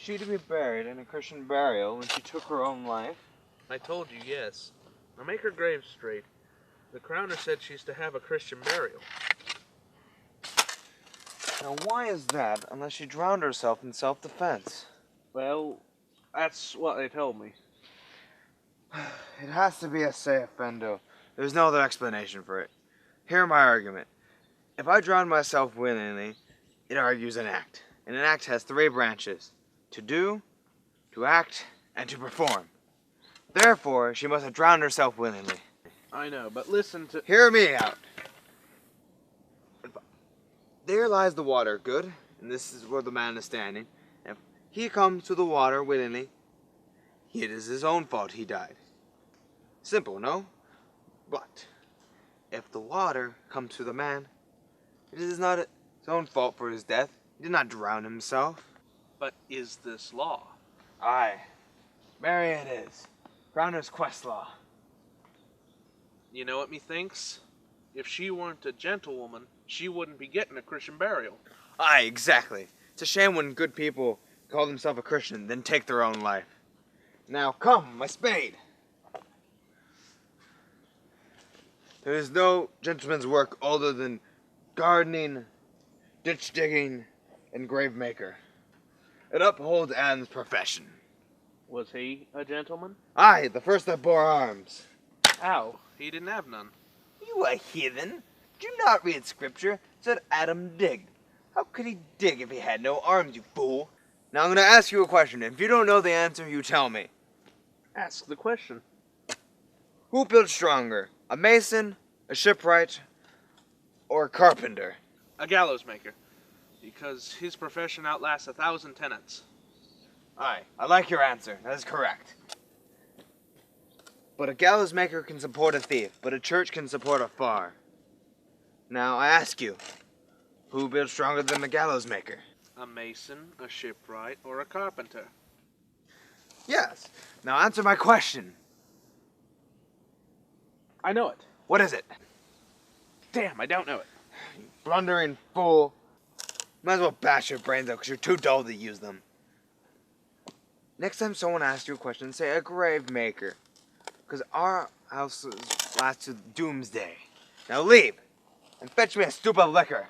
she to be buried in a Christian burial when she took her own life? I told you, yes. Now make her grave straight. The crowner said she's to have a Christian burial. Now why is that, unless she drowned herself in self-defense? Well, that's what they told me. It has to be a se offendo. There's no other explanation for it. Hear my argument. If I drown myself willingly, it argues an act. And an act has three branches. To do, to act, and to perform. Therefore, she must have drowned herself willingly. I know, but listen to... Hear me out. There lies the water, good, and this is where the man is standing. If he comes to the water willingly, it is his own fault he died. Simple, no? But if the water comes to the man, it is not his own fault for his death. He did not drown himself. But is this law? Aye. Marry it is. Crowner's quest law. You know what methinks? If she weren't a gentlewoman, she wouldn't be getting a Christian burial. Aye, exactly. It's a shame when good people call themselves a Christian, then take their own life. Now, come, my spade. There is no gentleman's work older than gardening, ditch digging, and grave maker. It upholds Anne's profession. Was he a gentleman? Aye, the first that bore arms. Ow, he didn't have none. You a heathen? Do you not read scripture? It said Adam digged. How could he dig if he had no arms, you fool? Now I'm going to ask you a question. If you don't know the answer, you tell me. Ask the question. Who built stronger? A mason, a shipwright, or a carpenter? A gallows maker. Because his profession outlasts 1,000 tenants. Aye, I like your answer. That is correct. But a gallows maker can support a thief, but a church can support a far. Now, I ask you, who built stronger than the gallows maker? A mason, a shipwright, or a carpenter. Yes. Now answer my question. I know it. What is it? Damn, I don't know it. You blundering fool. Might as well bash your brains out because you're too dull to use them. Next time someone asks you a question, say a grave maker. Because our house lasts to doomsday. Now leave and fetch me a stoop of liquor.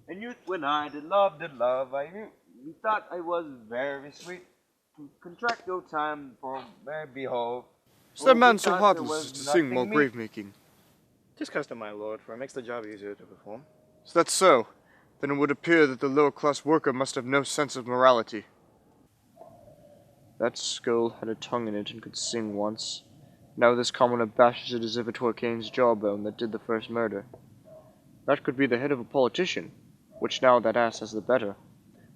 In youth when I did love, you thought I was very sweet. To contract your time for may behold. Is that man so heartless as to sing while grave making? Tis custom, my lord, for it makes the job easier to perform. Is that so? Then it would appear that the lower class worker must have no sense of morality. That skull had a tongue in it and could sing once. Now this commoner bashes it as if it were Cain's jawbone that did the first murder. That could be the head of a politician, which now that ass has the better.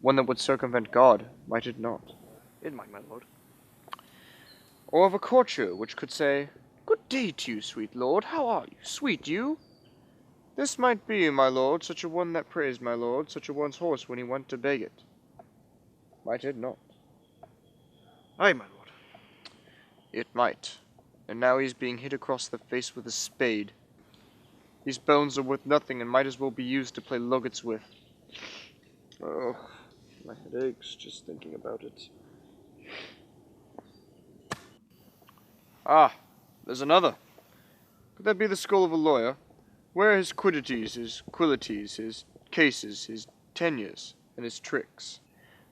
One that would circumvent God, might it not? It might, my lord. Or of a courtier, which could say, "Good day to you, sweet lord, how are you? Sweet you?" This might be, my lord, such a one that praised my lord, such a one's horse when he went to beg it. Might it not? Aye, my lord. It might. And now he's being hit across the face with a spade. These bones are worth nothing and might as well be used to play luggets with. Oh, my head aches just thinking about it. Ah, there's another. Could that be the skull of a lawyer? Where are his quiddities, his quilities, his cases, his tenures, and his tricks?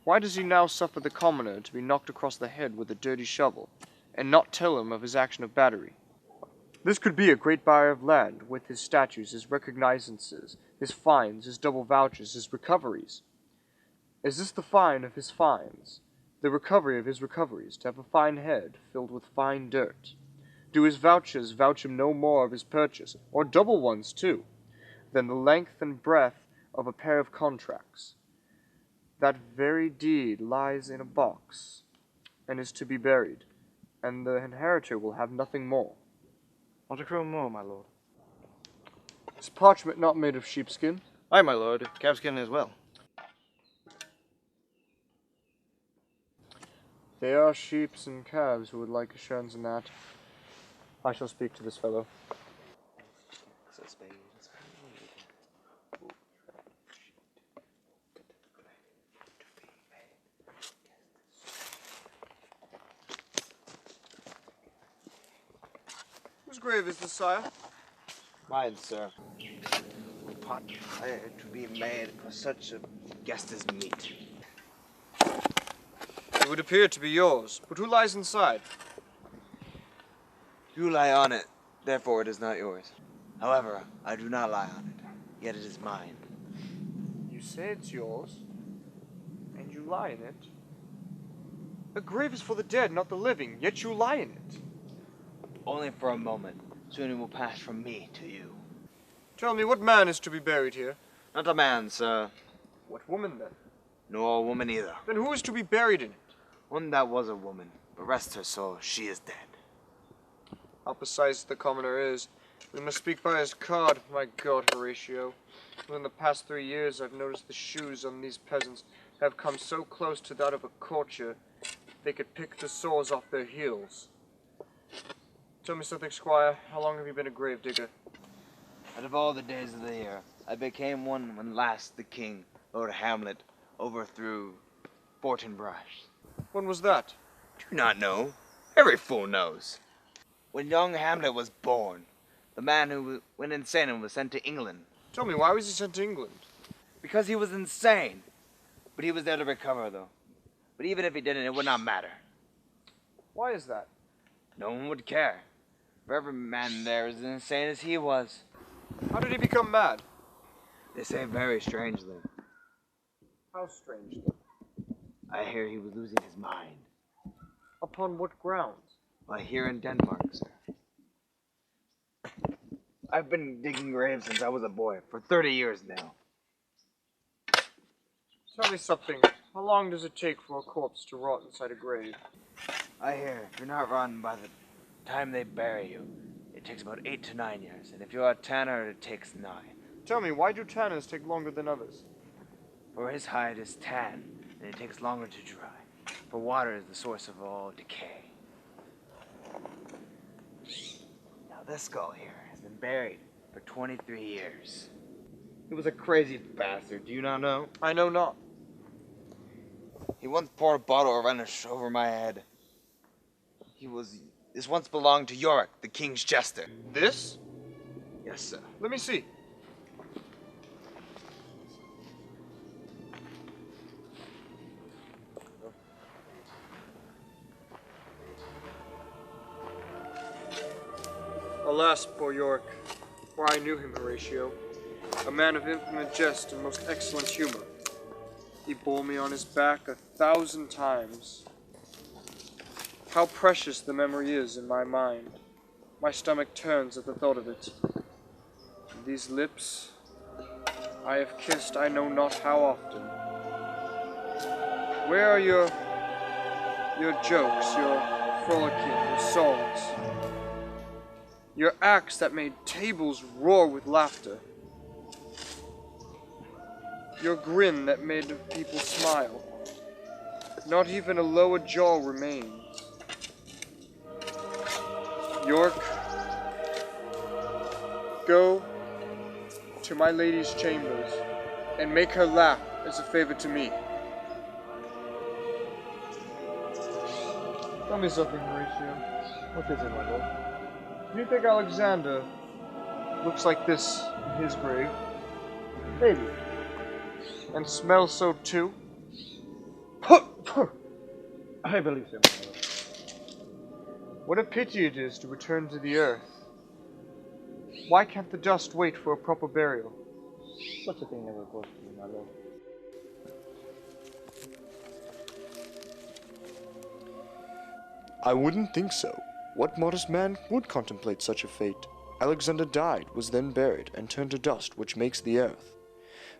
Why does he now suffer the commoner to be knocked across the head with a dirty shovel, and not tell him of his action of battery? This could be a great buyer of land, with his statues, his recognizances, his fines, his double vouchers, his recoveries. Is this the fine of his fines, the recovery of his recoveries, to have a fine head filled with fine dirt? Do his vouchers vouch him no more of his purchase, or double ones too, than the length and breadth of a pair of contracts? That very deed lies in a box, and is to be buried, and the inheritor will have nothing more. Not a crow more, my lord. Is parchment not made of sheepskin? Aye, my lord. Calfskin as well. They are sheeps and calves who would like assurance in that. I shall speak to this fellow. Whose grave is this, sire? Mine, sir. Pot to be made for such a guest as meat. It would appear to be yours, but who lies inside? You lie on it, therefore it is not yours. However, I do not lie on it, yet it is mine. You say it's yours, and you lie in it. A grave is for the dead, not the living, yet you lie in it. Only for a moment. Soon it will pass from me to you. Tell me, what man is to be buried here? Not a man, sir, What woman, then? nor a woman either. Then who is to be buried in it? One that was a woman, but rest her soul, she is dead. How precise the commoner is. We must speak by his card. My God, Horatio. Within the past 3 years, I've noticed the shoes on these peasants have come so close to that of a courtier, they could pick the soles off their heels. Tell me something, Squire. How long have you been a gravedigger? Out of all the days of the year, I became one when last the king, Lord Hamlet, overthrew Fortinbras. When was that? Do you not know? Every fool knows. When young Hamlet was born, the man who went insane and was sent to England. Tell me, why was he sent to England? Because he was insane. But he was there to recover, though. But even if he didn't, it would not matter. Why is that? No one would care. For every man there is as insane as he was. How did he become mad? They say very strangely. How strangely. I hear he was losing his mind. Upon what grounds? Why, here in Denmark, sir. I've been digging graves since I was a boy, for 30 years now. Tell me something. How long does it take for a corpse to rot inside a grave? I hear if you're not rotten by the time they bury you, it takes about 8 to 9 years, and if you're a tanner, it takes 9. Tell me, why do tanners take longer than others? For his hide is tan, and it takes longer to dry. For water is the source of all decay. Now this skull here has been buried for 23 years. He was a crazy bastard, do you not know? I know not. He once poured a bottle of Rhenish over my head. This once belonged to Yorrick, the king's jester. This? Yes, sir. Let me see. Alas, poor York, for I knew him, Horatio, a man of infinite jest and most excellent humor. He bore me on his back 1,000 times. How precious the memory is in my mind. My stomach turns at the thought of it. These lips I have kissed I know not how often. Where are your jokes, your frolicking, your songs? Your acts that made tables roar with laughter. Your grin that made people smile. Not even a lower jaw remains. York, go to my lady's chambers and make her laugh as a favor to me. Tell me something, Horatio. What is it, my lord? Do you think Alexander looks like this in his grave? Maybe. And smells so too? I believe so, my lord. What a pity it is to return to the earth. Why can't the dust wait for a proper burial? Such a thing never occurs to me, my lord. I wouldn't think so. What modest man would contemplate such a fate? Alexander died, was then buried, and turned to dust, which makes the earth.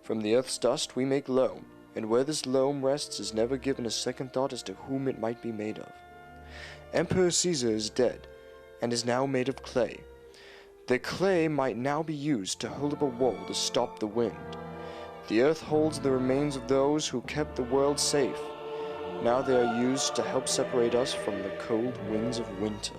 From the earth's dust we make loam, and where this loam rests is never given a second thought as to whom it might be made of. Emperor Caesar is dead, and is now made of clay. The clay might now be used to hold up a wall to stop the wind. The earth holds the remains of those who kept the world safe. Now they are used to help separate us from the cold winds of winter.